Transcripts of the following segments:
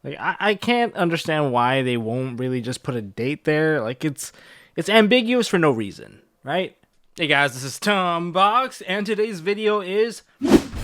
Like I can't understand why they won't really just put a date there. Like it's ambiguous for no reason, right? Hey guys, this is Tom Box, and today's video is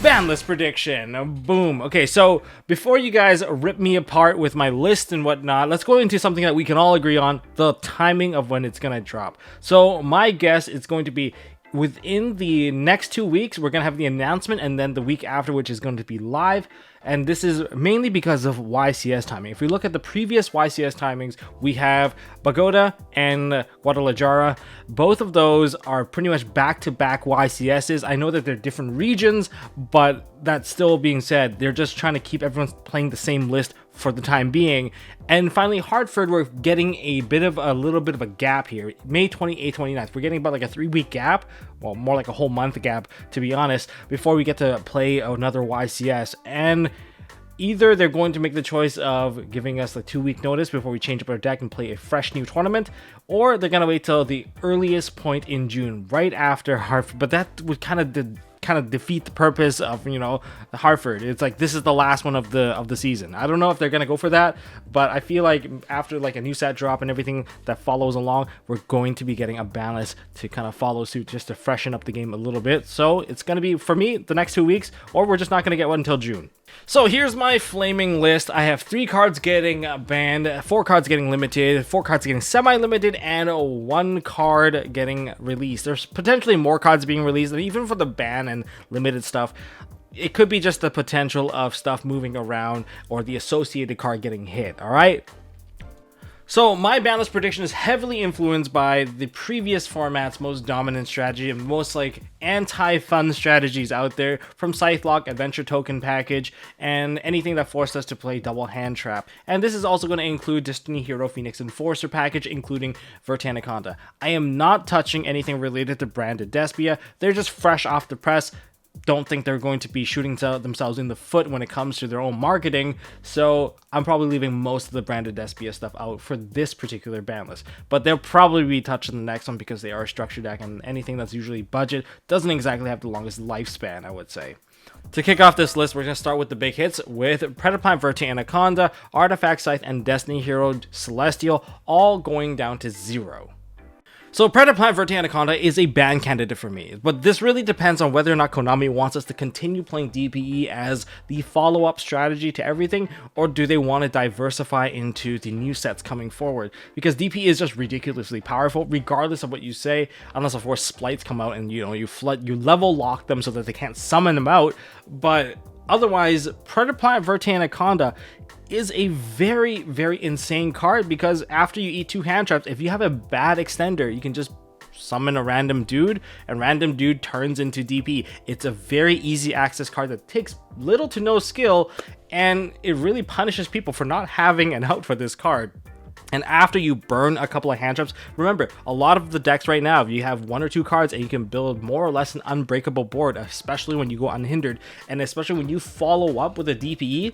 ban list prediction. Boom. Okay, so before you guys rip me apart with my list and whatnot, let's go into something that we can all agree on: the timing of when it's gonna drop. So my guess is going to be within the next 2 weeks. We're gonna have the announcement, and then the week after, which is going to be live. And this is mainly because of YCS timing. If we look at the previous YCS timings, we have Bagoda and Guadalajara. Both of those are pretty much back-to-back YCSs. I know that they're different regions, but that still being said, they're just trying to keep everyone playing the same list for the time being. And finally, Hartford, we're getting a little bit of a gap here. May 28th, 29th. We're getting about like a 3-week gap. Well, more like a whole month gap, to be honest, before we get to play another YCS. And either they're going to make the choice of giving us a 2-week notice before we change up our deck and play a fresh new tournament, or they're going to wait till the earliest point in June, right after Hartford. But that would kind of defeat the purpose of, Hartford. It's like this is the last one of the season. I don't know if they're gonna go for that, but I feel like after like a new set drop and everything that follows along, we're going to be getting a balance to kind of follow suit, just to freshen up the game a little bit. So it's gonna be, for me, the next 2 weeks, or we're just not gonna get one until June. So here's my flaming list. I have 3 cards getting banned, 4 cards getting limited, 4 cards getting semi-limited, and 1 card getting released. There's potentially more cards being released, and even for the ban and limited stuff, it could be just the potential of stuff moving around or the associated card getting hit, all right? So my ban list prediction is heavily influenced by the previous format's most dominant strategy and most like anti-fun strategies out there, from Scythe Lock, Adventure Token Package, and anything that forced us to play double hand trap. And this is also going to include Destiny Hero Phoenix Enforcer package, including Vertanaconda. I am not touching anything related to Branded Despia. They're just fresh off the press. Don't think they're going to be shooting themselves in the foot when it comes to their own marketing, so I'm probably leaving most of the Branded Despia stuff out for this particular ban list. But they'll probably be touched in the next one because they are a structure deck, and anything that's usually budget doesn't exactly have the longest lifespan, I would say. To kick off this list, we're going to start with the big hits with Predaplant Vertanaconda, Artifact Scythe, and Destiny Hero Celestial, all going down to 0. So Predaplant Vertanaconda is a ban candidate for me, but this really depends on whether or not Konami wants us to continue playing DPE as the follow-up strategy to everything, or do they want to diversify into the new sets coming forward, because DPE is just ridiculously powerful regardless of what you say, unless of course splites come out and you level lock them so that they can't summon them out. But otherwise, Predaplant Vertanaconda is a very, very insane card, because after you eat 2 hand traps, if you have a bad extender, you can just summon a random dude, and random dude turns into DP. It's a very easy access card that takes little to no skill, and it really punishes people for not having an out for this card. And after you burn a couple of hand traps, remember, a lot of the decks right now, if you have 1 or 2 cards and you can build more or less an unbreakable board, especially when you go unhindered, and especially when you follow up with a DPE,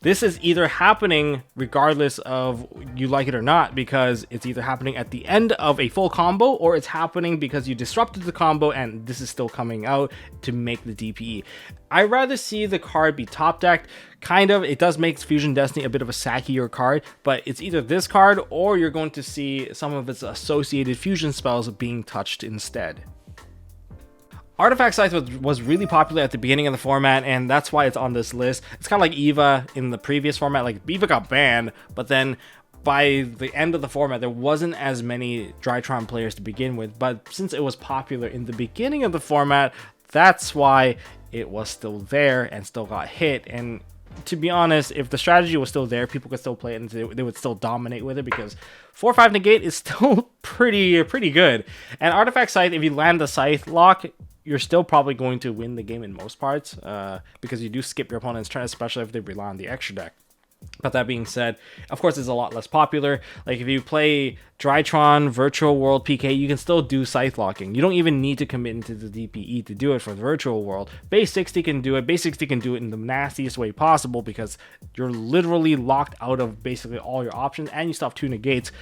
this is either happening regardless of you like it or not, because it's either happening at the end of a full combo, or it's happening because you disrupted the combo and this is still coming out to make the DPE. I rather see the card be top decked. Kind of, it does make Fusion Destiny a bit of a sackier card, but it's either this card or you're going to see some of its associated fusion spells being touched instead. Artifact Scythe was really popular at the beginning of the format, and that's why it's on this list. It's kind of like Eva in the previous format. Like, Eva got banned, but then by the end of the format, there wasn't as many Drytron players to begin with. But since it was popular in the beginning of the format, that's why it was still there and still got hit. And to be honest, if the strategy was still there, people could still play it and they would still dominate with it, because 4/5 negate is still pretty good. And Artifact Scythe, if you land the Scythe lock, you're still probably going to win the game in most parts, because you do skip your opponent's turn, especially if they rely on the extra deck. But that being said, of course, it's a lot less popular. Like, if you play Drytron, Virtual World, PK, you can still do Scythe locking. You don't even need to commit into the DPE to do it for the Virtual World. Base 60 can do it. Base 60 can do it in the nastiest way possible, because you're literally locked out of basically all your options, and you still have 2 negates.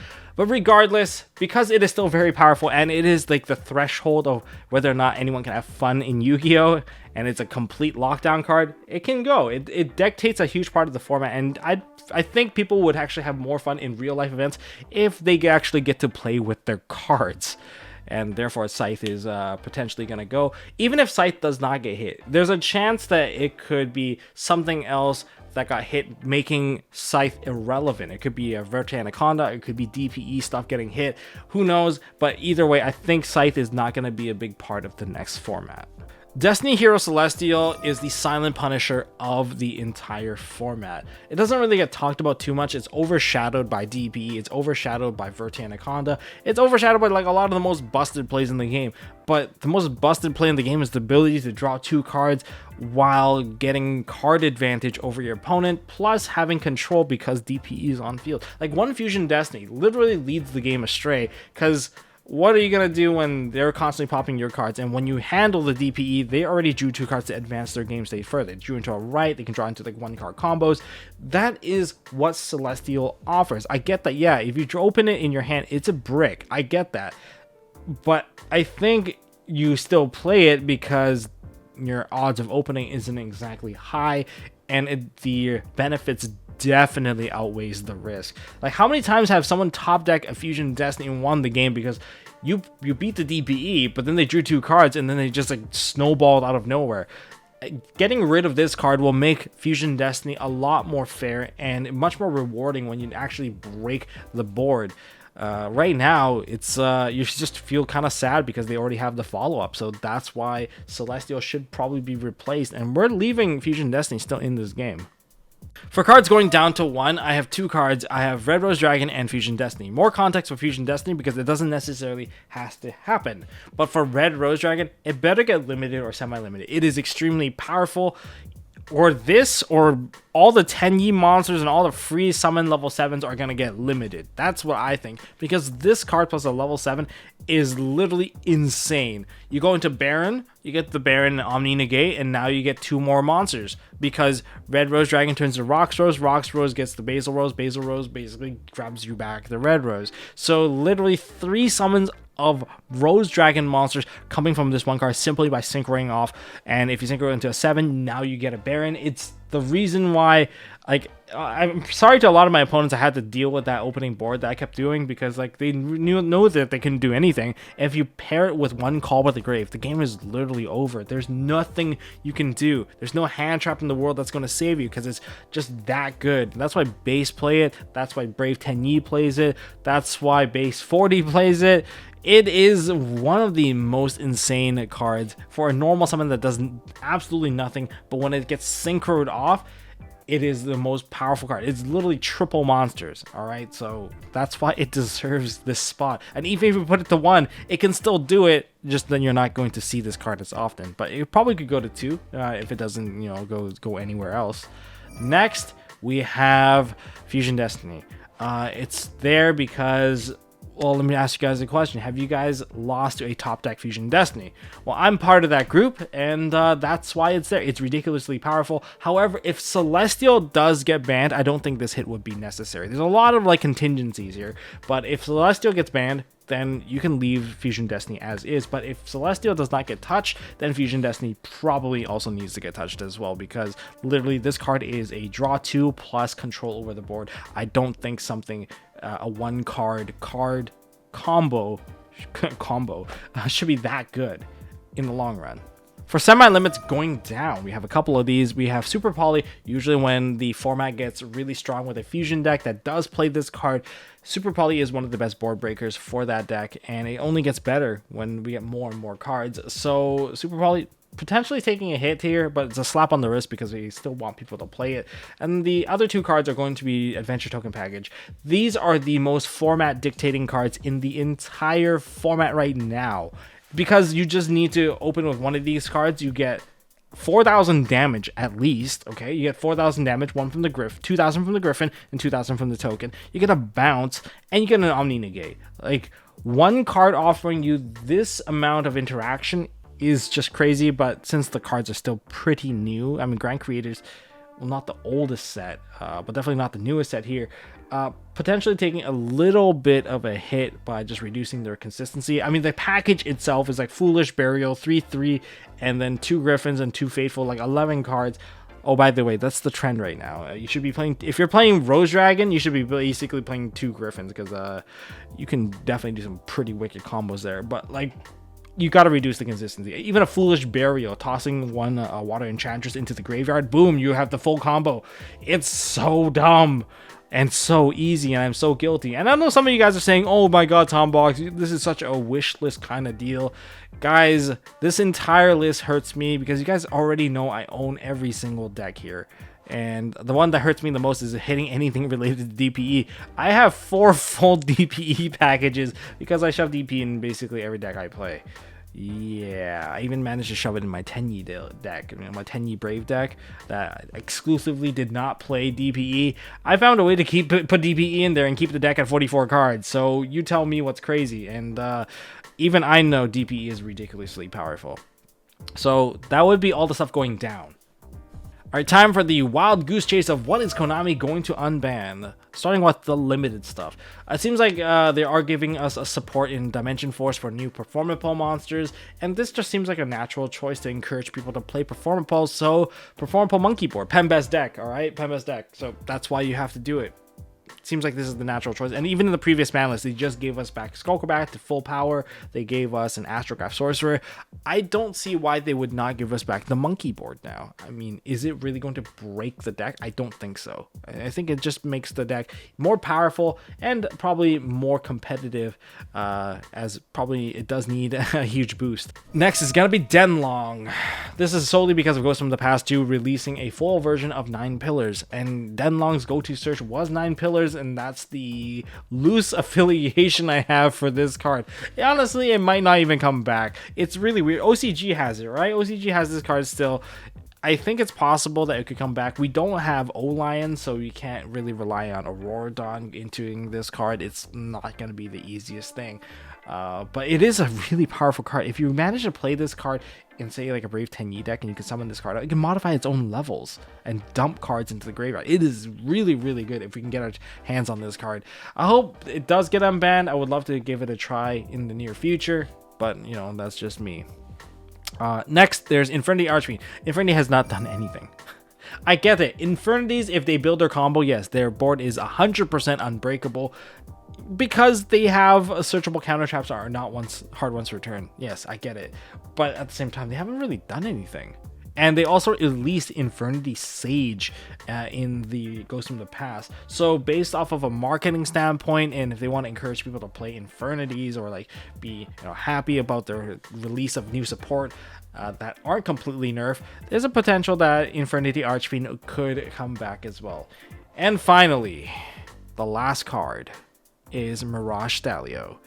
But regardless, because it is still very powerful and it is like the threshold of whether or not anyone can have fun in Yu-Gi-Oh! And it's a complete lockdown card, it can go. It dictates a huge part of the format, and I think people would actually have more fun in real life events if they actually get to play with their cards. And therefore Scythe is potentially going to go. Even if Scythe does not get hit, there's a chance that it could be something else that got hit, making Scythe irrelevant. It could be a Verte Anaconda, it could be DPE stuff getting hit, who knows. But either way, I think Scythe is not going to be a big part of the next format. Destiny Hero Celestial is the silent punisher of the entire format. It doesn't really get talked about too much. It's overshadowed by DPE, it's overshadowed by Verte Anaconda, it's overshadowed by like a lot of the most busted plays in the game. But the most busted play in the game is the ability to draw 2 cards while getting card advantage over your opponent, plus having control because DPE is on field. Like, one Fusion Destiny literally leads the game astray, because what are you going to do when they're constantly popping your cards? And when you handle the DPE, they already drew 2 cards to advance their game state further. They drew into a right, they can draw into like 1-card combos. That is what Celestial offers. I get that, yeah, if you open it in your hand, it's a brick. I get that. But I think you still play it because your odds of opening isn't exactly high, and the benefits definitely outweighs the risk. Like, how many times have someone top deck a Fusion Destiny and won the game because you beat the DPE, but then they drew 2 cards and then they just like snowballed out of nowhere? Getting rid of this card will make Fusion Destiny a lot more fair and much more rewarding when you actually break the board. Right now, it's you just feel kind of sad because they already have the follow-up, so that's why Celestial should probably be replaced, and we're leaving Fusion Destiny still in this game. For cards going down to 1, I have 2 cards. I have Red Rose Dragon and Fusion Destiny. More context for Fusion Destiny because it doesn't necessarily has to happen. But for Red Rose Dragon, it better get limited or semi-limited. It is extremely powerful. Or this, or all the 10-Yi monsters and all the free summon level 7s are going to get limited. That's what I think. Because this card plus a level 7 is literally insane. You go into Baron, you get the Baron and Omni Negate, and now you get 2 more monsters. Because Red Rose Dragon turns to Rox Rose gets the Basil Rose basically grabs you back the Red Rose. So literally 3 summons of Rose Dragon monsters coming from this one card simply by synchroing off. And if you synchro into a 7, now you get a Baron. It's the reason why, like, I'm sorry to a lot of my opponents I had to deal with that opening board that I kept doing, because like they know that they couldn't do anything. And if you pair it with one Call with the Grave, the game is literally over. There's nothing you can do. There's no hand trap in the world that's going to save you because it's just that good. That's why Base play it. That's why Brave 10-Yi plays it. That's why Base 40 plays it. It is one of the most insane cards for a normal summon that does absolutely nothing, but when it gets synchroed off, it is the most powerful card. It's literally triple monsters, alright? So that's why it deserves this spot. And even if you put it to 1, it can still do it, just then you're not going to see this card as often. But it probably could go to 2 if it doesn't, go anywhere else. Next, we have Fusion Destiny. It's there because, well, let me ask you guys a question. Have you guys lost to a top deck Fusion Destiny? Well, I'm part of that group, and that's why it's there. It's ridiculously powerful. However, if Celestial does get banned, I don't think this hit would be necessary. There's a lot of like contingencies here, but if Celestial gets banned, then you can leave Fusion Destiny as is. But if Celestial does not get touched, then Fusion Destiny probably also needs to get touched as well, because literally this card is a draw 2 plus control over the board. I don't think something a 1-card combo should be that good in the long run. For semi-limits going down, we have a couple of these. We have Super Poly. Usually when the format gets really strong with a fusion deck that does play this card, Super Poly is one of the best board breakers for that deck, and it only gets better when we get more and more cards. So Super Poly potentially taking a hit here, but it's a slap on the wrist because we still want people to play it. And the other 2 cards are going to be Adventure Token Package. These are the most format dictating cards in the entire format right now, because you just need to open with one of these cards. You get 4,000 damage at least, okay? You get 4,000 damage, 1 from the Griff, 2,000 from the Griffin, and 2,000 from the token. You get a bounce, and you get an Omni Negate. Like, one card offering you this amount of interaction is just crazy. But since the cards are still pretty new, I mean, Grand Creators well, not the oldest set, but definitely not the newest set here, potentially taking a little bit of a hit by just reducing their consistency. I mean, the package itself is like Foolish Burial, 3/3, and then 2 Griffins and 2 Faithful, like 11 cards. Oh, by the way, that's the trend right now. You should be playing, if you're playing Rose Dragon, you should be basically playing 2 Griffins, because you can definitely do some pretty wicked combos there. But like, you got to reduce the consistency. Even a Foolish Burial, tossing 1 Water Enchantress into the graveyard, boom, you have the full combo. It's so dumb and so easy, and I'm so guilty. And I know some of you guys are saying, oh my god, Tom Box, this is such a wish list kind of deal. Guys, this entire list hurts me because you guys already know I own every single deck here. And the one that hurts me the most is hitting anything related to DPE. I have 4 full DPE packages because I shove DPE in basically every deck I play. Yeah, I even managed to shove it in my Tenyi deck, my Tenyi Brave deck that exclusively did not play DPE. I found a way to put DPE in there and keep the deck at 44 cards. So you tell me what's crazy. And even I know DPE is ridiculously powerful. So that would be all the stuff going down. Alright, time for the wild goose chase of what is Konami going to unban. Starting with the limited stuff. It seems like they are giving us a support in Dimension Force for new Performapal monsters, and this just seems like a natural choice to encourage people to play Performapal, so Performapal Monkey Board, Pen Best deck, alright? Pen Best deck, so that's why you have to do it. Seems like this is the natural choice. And even in the previous ban list, they just gave us back Skullcrabat to full power. They gave us an Astrograph Sorcerer. I don't see why they would not give us back the Monkey Board now. I mean, is it really going to break the deck? I don't think so. I think it just makes the deck more powerful and probably more competitive, as probably it does need a huge boost. Next is going to be Denlong. This is solely because of Ghosts from the Past 2 releasing a full version of 9 Pillars. And Denlong's go-to search was 9 Pillars, and that's the loose affiliation I have for this card. Honestly, it might not even come back. It's really weird. OCG has it, right? OCG has this card still. I think it's possible that it could come back. We don't have O-Lion, so you can't really rely on Auroradon into this card. It's not going to be the easiest thing. But it is a really powerful card. If you manage to play this card in, say, like a Brave Tenyi deck, and you can summon this card out, it can modify its own levels and dump cards into the graveyard. It is really, really good if we can get our hands on this card. I hope it does get unbanned. I would love to give it a try in the near future, but, you know, that's just me. Next, there's Infernity Archfiend. Infernity has not done anything. I get it. Infernities, if they build their combo, yes, their board is 100% unbreakable because they have searchable counter traps that are not hard ones to return. Yes, I get it. But at the same time, they haven't really done anything. And they also released Infernity Sage in the Ghost from the Past. So based off of a marketing standpoint, and if they want to encourage people to play Infernities or like be happy about their release of new support that aren't completely nerfed, there's a potential that Infernity Archfiend could come back as well. And finally, the last card is Mirage Stalio.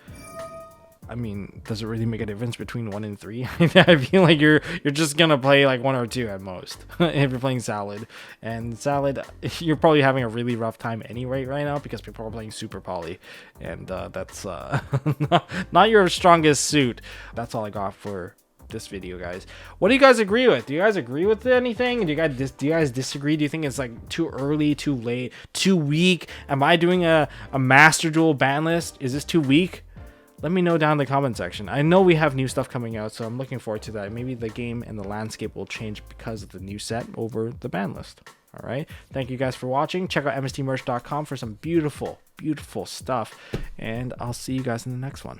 I mean, does it really make a difference between 1 and 3? I feel like you're just gonna play like 1 or 2 at most if you're playing Salad. And Salad, you're probably having a really rough time anyway right now because people are playing Super Poly, and that's not your strongest suit. That's all I got for this video, guys. What do you guys agree with? Do you guys agree with anything? Do you guys disagree? Do you think it's like too early, too late, too weak? Am I doing a Master Duel ban list? Is this too weak? Let me know down in the comment section. I know we have new stuff coming out, so I'm looking forward to that. Maybe the game and the landscape will change because of the new set over the ban list. All right. Thank you guys for watching. Check out MSTmerch.com for some beautiful, beautiful stuff. And I'll see you guys in the next one.